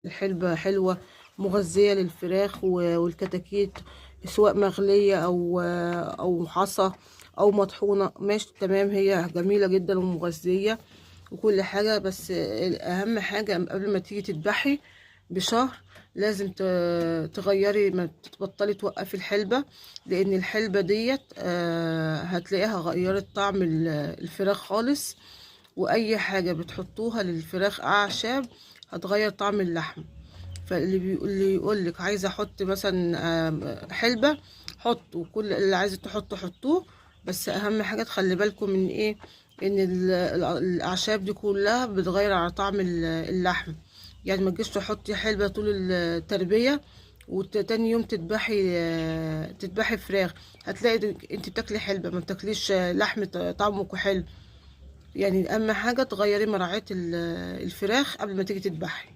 الحلبة حلوة، مغذية للفراخ والكتاكيت، سواء مغلية أو حصى أو مطحونة، ماشي تمام. هي جميلة جدا ومغذية وكل حاجة. بس أهم حاجة قبل ما تيجي تذبحي بشهر لازم تغيري، ما تبطلي توقفي الحلبة، لأن الحلبة ديت هتلاقيها غيرت طعم الفراخ خالص. وأي حاجة بتحطوها للفراخ أعشاب هتغير طعم اللحم. اللي يقولك عايزة احط مثلا حلبة، حطوا كل اللي عايزة تحطوا حطوه. بس اهم حاجة تخلي بالكم من ايه، ان الاعشاب دي كلها بتغير على طعم اللحم. يعني ما تجيش تحطي حلبة طول التربية وتاني يوم تذبحي فراخ، هتلاقي انت بتاكلي حلبة ما بتاكليش لحم طعمه حلو. يعني اهم حاجة تغيري مراعاة الفراخ قبل ما تيجي تذبحي.